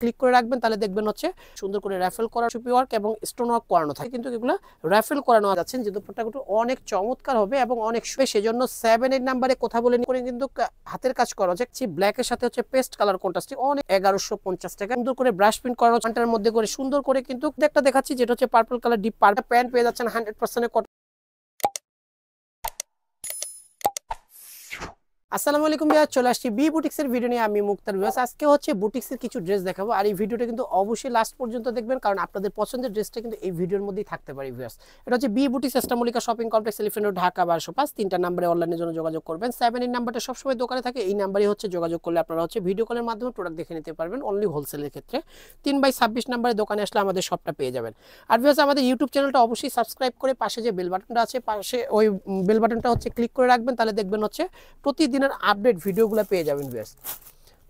Click করে রাখবেন তাহলে দেখবেন হচ্ছে সুন্দর করে র্যাফেল করা সুপি ওয়ার্ক এবং স্টোন ওয়ার্ক করানো থাকে, কিন্তু এগুলো র্যাফেল করানো যাচ্ছেন যে দুপাট্টা কিন্তু অনেক চমৎকার হবে এবং অনেক সেজন্য 7-8 নাম্বারে কথা বলে করে কিন্তু হাতের কাজ করা হচ্ছে ব্ল্যাকের সাথে হচ্ছে পেস্ট কালার কন্ট্রাস্টে অনেক 1150 টাকা সুন্দর করে ব্রাশ প্রিন্ট করানো চান্টার মধ্যে করে সুন্দর করে কিন্তু একটা দেখাচ্ছি যেটা হচ্ছে purple colour deep purple pant পেয়ে যাচ্ছেন 100% কটন। আসসালামু আলাইকুম ভাইয়া, চলে আসছি বি বুটিক্সের ভিডিও নিয়ে। আমি মুক্তার ভিউয়ার্স, আজকে হচ্ছে বুটিক্সের কিছু ড্রেস দেখাবো আর এই ভিডিওটা কিন্তু অবশ্যই লাস্ট পর্যন্ত দেখবেন, কারণ আপনাদের পছন্দের ড্রেসটা কিন্তু এই ভিডিওর মধ্যেই থাকতে পারে ভিউয়ার্স। এটা হচ্ছে বি বুটিক্স ইস্টামলিকা shopping complex, Elephant Road, Dhaka 1205। 3টা নম্বরে অনলাইনের জন্য যোগাযোগ করবেন। 7 এর নাম্বারটা সবসময় দোকানে থাকে, এই নাম্বারই হচ্ছে যোগাযোগ করলে আপনারা হচ্ছে ভিডিও কলের মাধ্যমে প্রোডাক্ট দেখে নিতে পারবেন অনলি হোলসেলের ক্ষেত্রে। 3/26 নাম্বারে দোকানে আসলে আমাদের শপটা পেয়ে যাবেন। আর ভিউয়ার্স, আমাদের ইউটিউব চ্যানেলটা অবশ্যই সাবস্ক্রাইব করে পাশে যে বেল বাটনটা আছে পাশে ওই বেল বাটনটা হচ্ছে ক্লিক করে রাখবেন, তাহলে দেখবেন হচ্ছে প্রতিদিনের আপডেট ভিডিওগুলো পেয়ে যাবেন ভিউয়ার্স।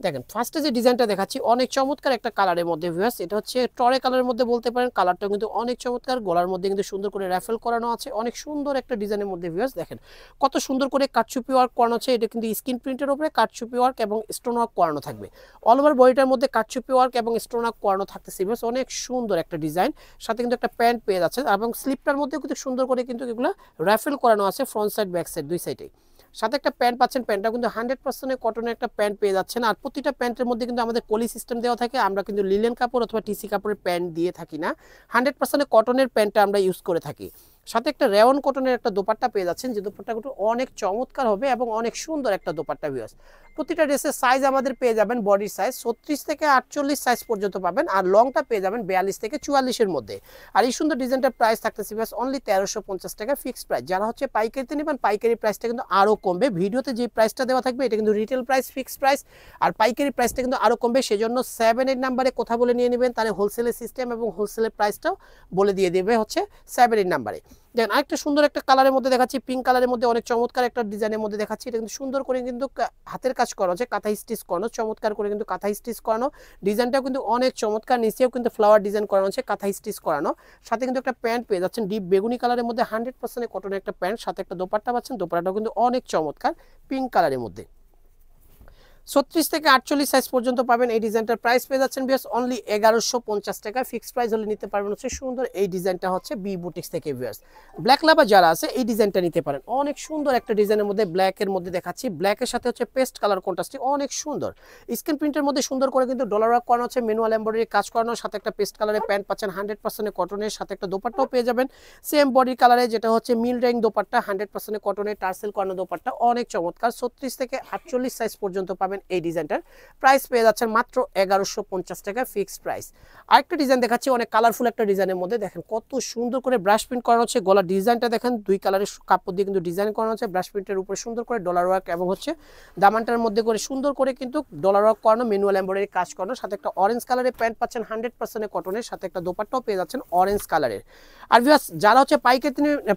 দেখেন ফার্স্টে যে ডিজাইনটা দেখাচ্ছি অনেক চমৎকার একটা কালারের মধ্যে ভিউয়ার্স, এটা হচ্ছে টরে কালারের মধ্যে বলতে পারেন। কালারটা কিন্তু অনেক চমৎকার, গলার মধ্যে কিন্তু সুন্দর করে র্যাফেল করানো আছে, অনেক সুন্দর একটা ডিজাইনের মধ্যে ভিউয়ার্স। দেখেন কত সুন্দর করে কাটচুপি ওয়ার্ক করানো আছে, এটা কিন্তু স্ক্রিন প্রিন্টের উপরে কাটচুপি ওয়ার্ক এবং স্টোন ওয়ার্ক করানো থাকবে। অল ওভার বডিটার মধ্যে কাটচুপি ওয়ার্ক এবং স্টোন ওয়ার্ক করানো থাকতেছে ভিউয়ার্স, অনেক সুন্দর একটা ডিজাইন। সাথে কিন্তু একটা প্যান্ট পেয়ে যাচ্ছে এবং স্লিপটার মধ্যে কিন্তু সুন্দর করে কিন্তু এগুলো র্যাফেল করানো আছে ফ্রন্ট সাইড ব্যাক সাইড দুই সাইডেই। সাথে একটা প্যান্ট পাচ্ছেন, প্যান্টটা কিন্তু 100% কটনের একটা প্যান্ট পেয়ে যাচ্ছেন। আর প্রতিটা প্যান্টের মধ্যে কিন্তু আমাদের কলি সিস্টেম দেওয়া থাকে, আমরা কিন্তু লিলেন কাপড় অথবা টিসি কাপড়ের প্যান্ট দিয়ে থাকি না, 100% কটনের প্যান্টটা আমরা ইউজ করে থাকি। সাথে একটা রেওন কটনের একটা দোপাট্টা পেয়ে যাচ্ছেন, যে দোপাট্টা কিন্তু অনেক চমৎকার হবে এবং অনেক সুন্দর একটা দোপাট্টা ভিউয়ার্স। প্রতিটা ড্রেসের সাইজ আমাদের পেয়ে যাবেন বডির সাইজ 36 থেকে 48 সাইজ পর্যন্ত পাবেন, আর লংটা পেয়ে যাবেন 42 থেকে 44-এর মধ্যে। আর এই সুন্দর ডিজাইনটার প্রাইস থাকতেছে ভিউয়ার্স অনলি 1350 টাকা ফিক্সড প্রাইস। যারা হচ্ছে পাইকারিতে নেবেন পাইকারি প্রাইসটা কিন্তু আরও কমবে, ভিডিওতে যে প্রাইসটা দেওয়া থাকবে এটা কিন্তু রিটেল প্রাইস ফিক্সড প্রাইস, আর পাইকারি প্রাইসটা কিন্তু আরও কমবে। সেজন্য 7-8 নাম্বারে কথা বলে নিয়ে নেবেন, তাহলে হোলসেলের সিস্টেম এবং হোলসেলের প্রাইসটাও বলে দিয়ে দেবে হচ্ছে 7-8 নাম্বারে। দেখেন আরেকটা সুন্দর একটা কালারের মধ্যে দেখাচ্ছি, পিঙ্ক কালারের মধ্যে অনেক চমৎকার একটা ডিজাইনের মধ্যে দেখাচ্ছি। এটা কিন্তু সুন্দর করে কিন্তু হাতের কাজ করা হচ্ছে, কাঁথা স্টিচ করানো, চমৎকার করে কিন্তু কাঁথা স্টিচ করানো। ডিজাইনটাও কিন্তু অনেক চমৎকার, নিচেও কিন্তু ফ্লাওয়ার ডিজাইন করানো হচ্ছে, কাঁথা স্টিচ করানো। সাথে কিন্তু একটা প্যান্ট পেয়ে যাচ্ছেন ডিপ বেগুনি কালারের মধ্যে 100% কটনের একটা প্যান্ট, সাথে একটা দোপাট্টা পাচ্ছেন, দোপাট্টাটাও কিন্তু অনেক চমৎকার পিঙ্ক কালারের মধ্যে। 36 থেকে 48 সাইজ পর্যন্ত পাবেন। এই ডিজাইনটার প্রাইস পেয়ে যাচ্ছেন ভিউয়ার্স অনলি 1150 টাকা ফিক্সড প্রাইস হলে নিতে পারবেন হচ্ছে সুন্দর এই ডিজাইনটা হচ্ছে বি বুটিক্স থেকে ভিউয়ার্স। ব্ল্যাক লাভার যারা আছে এই ডিজাইনটা নিতে পারেন, অনেক সুন্দর একটা ডিজাইনের মধ্যে ব্ল্যাকের মধ্যে দেখাচ্ছি, ব্ল্যাকের সাথে হচ্ছে পেস্ট কালার কন্ট্রাস্টে অনেক সুন্দর স্ক্রিন প্রিন্টের মধ্যে সুন্দর করে কিন্তু ডলার ওয়ার্ক করানো হচ্ছে, ম্যানুয়াল এমব্রয়ডারি কাজ করানো, সাথে একটা পেস্ট কালারের প্যান্ট পাচ্ছেন 100% কটনের, সাথে একটা দোপাট্টাও পেয়ে যাবেন সেম বডি কালারে, যেটা হচ্ছে মিল ডাইং দোপাট্টা 100% কটনের টার্সেল করানো দোপাট্টা, অনেক চমৎকার। 36 থেকে 48 সাইজ পর্যন্ত পাবেন এই ডিজাইনটার প্রাইস পেয়ে যাচ্ছেন মাত্র 1150 টাকা ফিক্সড প্রাইস। আরেকটা ডিজাইন দেখাচ্ছি অনেক কালারফুল একটা ডিজাইনের মধ্যে, দেখেন কত সুন্দর করে ব্রাশ প্রিন্ট করানো হচ্ছে, গলার ডিজাইনটা দেখেন দুই কালারের কাপড় দিয়ে কিন্তু ডিজাইন করানো হচ্ছে, ব্রাশ প্রিন্টের উপরে সুন্দর করে ডলার ওয়ার্ক এবং হচ্ছে দামানটার মধ্যে করে সুন্দর করে কিন্তু ডলার ওয়ার্ক করানো, ম্যানুয়াল এমব্রয়ডারি কাজ করানো, সাথে একটা অরেঞ্জ কালারের প্যান্ট পাচ্ছেন 100% কটনের, সাথে একটা দোপাট্টাও পেয়ে যাচ্ছেন অরেঞ্জ কালারের। আর ভিউয়ার্স যারা হচ্ছে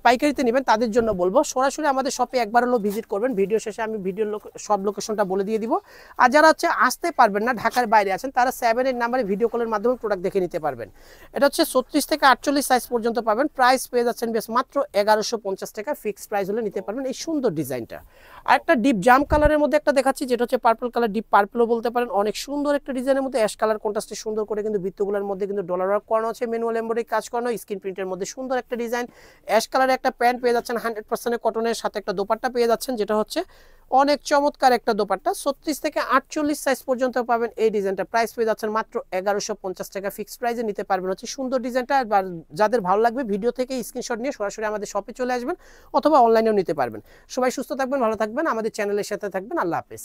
পাইকারিতে নেবেন তাদের জন্য বলবো সরাসরি আমাদের শপে একবার হলো ভিজিট করবেন, ভিডিও শেষে আমি ভিডিওর সব লোকেশনটা বলে দিয়ে দিব। আর যারা হচ্ছে আসতে পারবেন না, ঢাকার বাইরে আছেন, তারা 7-8 নাম্বারে ভিডিও কলের মাধ্যমে প্রোডাক্ট দেখে নিতে পারবেন। এটা হচ্ছে 36 থেকে 48 সাইজ পর্যন্ত পাবেন, প্রাইস পেয়ে যাচ্ছেন বেশ মাত্র 1150 টাকা ফিক্সড প্রাইস হলে নিতে পারবেন এই সুন্দর ডিজাইনটা। আর একটা ডিপ জাম কালারের মধ্যে একটা দেখাচ্ছি, যেটা হচ্ছে পার্পল কালার, ডিপ পার্পলও বলতে পারেন, অনেক সুন্দর একটা ডিজাইনের মধ্যে অ্যাশ কালার কন্ট্রাস্টে সুন্দর করে কিন্তু বৃত্তগুলোর মধ্যে কিন্তু ডলার ওয়ার্ক করানো আছে, ম্যানুয়াল এমব্রয়ডারি কাজ করানো, স্ক্রিন প্রিন্টের মধ্যে সুন্দর একটা ডিজাইন। অ্যাশ কালারের একটা প্যান্ট পেয়ে যাচ্ছেন 100% কটনের, সাথে একটা দোপাট্টা পেয়ে যাচ্ছেন, যেটা হচ্ছে অনেক চমৎকার একটা দোপাট্টা। 36 থেকে 48 সাইজ পর্যন্ত পাবেন এই ডিজাইনটা, প্রাইস পেয়ে যাচ্ছেন মাত্র 1150 টাকা ফিক্সড প্রাইসে নিতে পারবেন হচ্ছে সুন্দর ডিজাইনটা। আর যাদের ভালো লাগবে ভিডিও থেকে স্ক্রিনশট নিয়ে সরাসরি আমাদের শপে চলে আসবেন অথবা অনলাইনেও নিতে পারবেন। সবাই সুস্থ থাকবেন, ভালো থাকবেন, আমাদের চ্যানেলের সাথে থাকবেন। আল্লাহ হাফেজ।